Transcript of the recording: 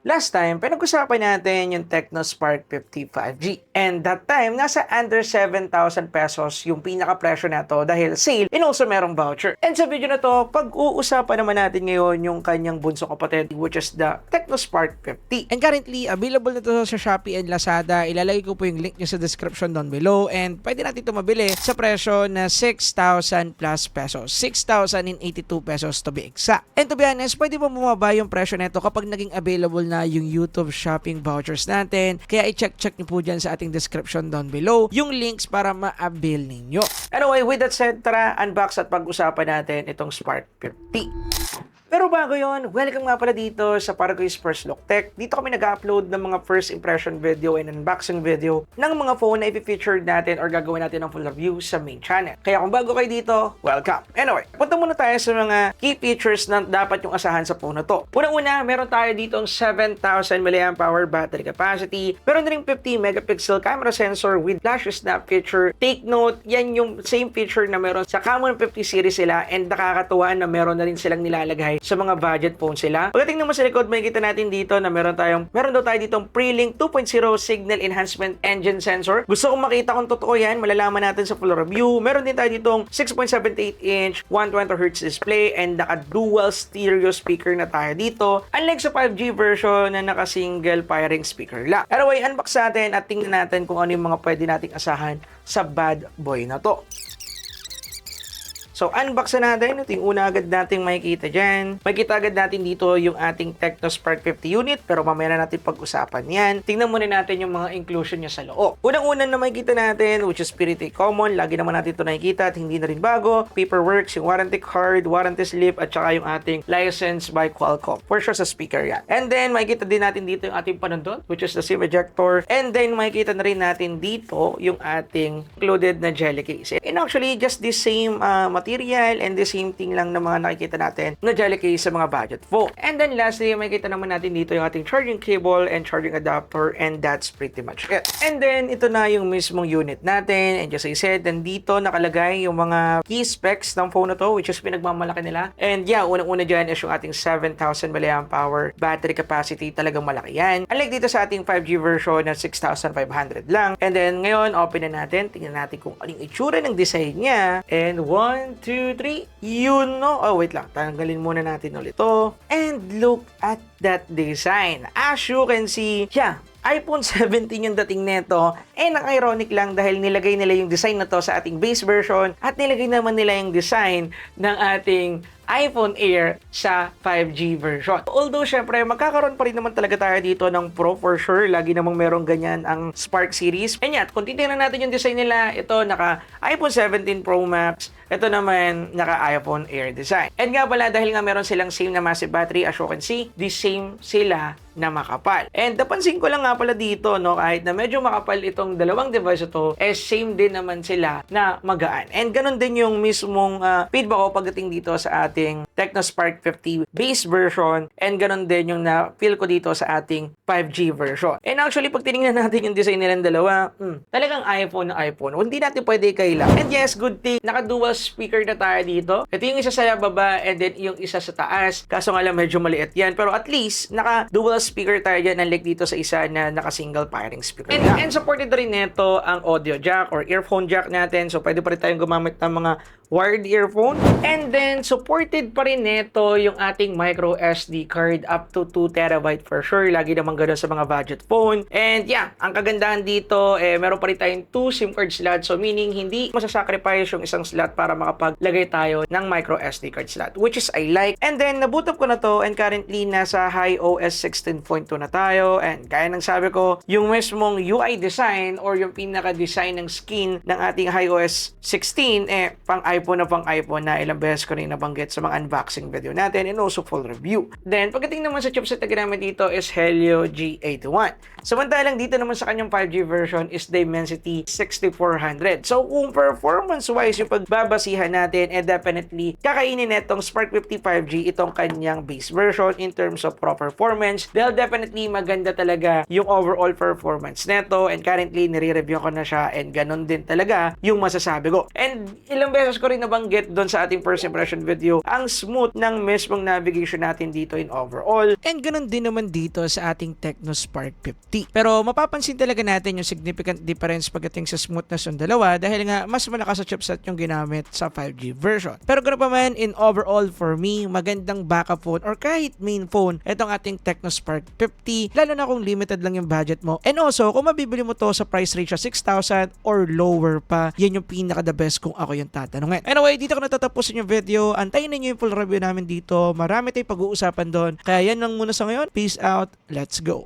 Last time, pinag-usapan natin yung Tecno Spark 50 5G. And that time, nasa under 7,000 pesos yung pinaka-presyo na to dahil sale and also merong voucher. And sa video na to, pag-uusapan naman natin ngayon yung kanyang bunso kapatid which is the Tecno Spark 50. And currently, available na to sa Shopee and Lazada. Ilalagay ko po yung link nyo sa description down below and pwede natin ito mabili sa presyo na 6,000 plus pesos. 6,082 pesos to be exact. And to be honest, pwede mo bumaba yung presyo nito kapag naging available na yung YouTube shopping vouchers natin. Kaya i-check nyo po dyan sa ating description down below yung links para ma-avail ninyo. Anyway, with that said, tara, unbox at pag-usapan natin itong Spark 50. Pero bago yon, welcome nga pala dito sa Paragoy's First Look Tech. Dito kami nag-upload ng mga first impression video and unboxing video ng mga phone na i-featured natin or gagawin natin ng full review sa main channel. Kaya kung bago kayo dito, welcome! Anyway, punta muna tayo sa mga key features na dapat yung asahan sa phone na to. Unang-una, meron tayo dito ang 7,000 mAh battery capacity. Meron na ring 50 megapixel camera sensor with flash snap feature. Take note, yan yung same feature na meron sa Camon 50 series sila and nakakatuwa na meron na rin silang nilalagay sa mga budget phone sila. Pagdating naman sa likod, makikita natin dito na meron daw tayo ditong Pre-Link 2.0 Signal Enhancement Engine Sensor. Gusto kong makita kung totoo yan, malalaman natin sa full review. Meron din tayo ditong 6.78-inch 120Hz display and naka-dual stereo speaker na tayo dito. Unlike sa 5G version na naka-single firing speaker lang. Anyway, unbox natin at tingnan natin kung ano yung mga pwede nating asahan sa bad boy na to. So, unbox na natin. Ito yung una agad nating makikita dyan. Makikita agad natin dito yung ating Tecno Spark 50 unit, pero mamaya na natin pag-usapan yan. Tingnan muna natin yung mga inclusion niya sa loob. Unang-una na makikita natin, which is pretty common. Lagi naman natin ito nakikita at hindi na rin bago. Paperworks, yung warranty card, warranty slip, at saka yung ating license by Qualcomm. For sure sa speaker yan. And then, makikita din natin dito yung ating panundot, which is the SIM ejector. And then, makikita na rin natin dito yung ating included na jelly case. And actually, just the same material and the same thing lang na mga nakikita natin na jelly case sa mga budget phone. And then lastly, makikita naman natin dito yung ating charging cable and charging adapter and that's pretty much it. And then ito na yung mismong unit natin and just as I said, nandito nakalagay yung mga key specs ng phone na to which is pinagmamalaki nila. And yeah, unang-una dyan is yung ating 7,000 mAh battery capacity. Talagang malaki yan. Unlike dito sa ating 5G version na 6,500 lang. And then ngayon, open na natin. Tingnan natin kung anong itsura ng design niya. And 1, 2, 3. Yun, no? Oh, wait lang. Tanggalin muna natin ulit to. And look at that design. As you can see, yeah, iPhone 17 yung dating neto. And ang ironic lang dahil nilagay nila yung design na to sa ating base version at nilagay naman nila yung design ng ating iPhone Air sa 5G version. Although, syempre, magkakaroon pa rin naman talaga tayo dito ng Pro for sure. Lagi namang merong ganyan ang Spark series. And yet, kung titignan natin yung design nila, ito naka iPhone 17 Pro Max. Ito naman naka iPhone Air design. And nga pala, dahil nga meron silang same na massive battery, as you can see, the same sila na makapal. And napansin ko lang nga pala dito, no, kahit na medyo makapal itong dalawang device ito, same din naman sila na magaan. And ganun din yung mismong feedback ko pagdating dito sa ating Tecno Spark 50 base version and ganun din yung na-feel ko dito sa ating 5G version. And actually, pag tinignan natin yung design nilang dalawa, talagang iPhone na iPhone. Hindi natin pwede kailang. And yes, good thing, naka-dual speaker na tayo dito. Ito yung isa sa baba and then yung isa sa taas. Kaso nga lang medyo maliit yan. Pero at least, naka-dual speaker tayo dyan unlike dito sa isa na naka-single firing speaker. And supported rin nito ang audio jack or earphone jack natin. So, pwede pa rin tayong gumamit ng mga wired earphone. And then, supported pa rin nito yung ating micro SD card up to 2 TB for sure. Lagi naman ganun sa mga budget phone. And yeah, ang kagandahan dito, meron pa rin tayong 2 SIM card slots. So, meaning, hindi masasacrifice yung isang slot para makapaglagay tayo ng micro SD card slot, which is I like. And then, naboot up ko na to and currently, nasa iOS 16.2 na tayo. And gaya ng sabi ko, yung mismong UI design or yung pinaka-design ng skin ng ating iOS 16, pang iPhone na ilang beses ko rin nabanggit sa mga unboxing video natin and also full review. Then, pagdating naman sa chipset na ginamit dito is Helio G81. Samantalang dito naman sa kanyang 5G version is Dimensity 6400. So, kung performance-wise yung pagbabasihan natin, definitely kakainin netong Spark 50 5G itong kanyang base version in terms of pro performance. Dahil definitely maganda talaga yung overall performance neto and currently nire-review ko na siya and ganun din talaga yung masasabi ko. And ilang beses ko rin nabanggit doon sa ating first impression video, ang smooth ng mismong navigation natin dito in overall. And ganun din naman dito sa ating Tecno Spark 50. Pero mapapansin talaga natin yung significant difference pagdating sa smoothness ng dalawa dahil nga mas malakas sa chipset yung ginamit sa 5G version. Pero ganoon pa man, in overall for me, magandang backup phone or kahit main phone itong ating Tecno Spark 50, lalo na kung limited lang yung budget mo. And also, kung mabibili mo to sa price range sa 6,000 or lower pa, yan yung pinaka the best kung ako yung tatanungin. Anyway, dito ko natatapusin yung video. Antayin ninyo yung full review namin dito. Marami tayong pag-uusapan doon. Kaya yan lang muna sa ngayon. Peace out. Let's go.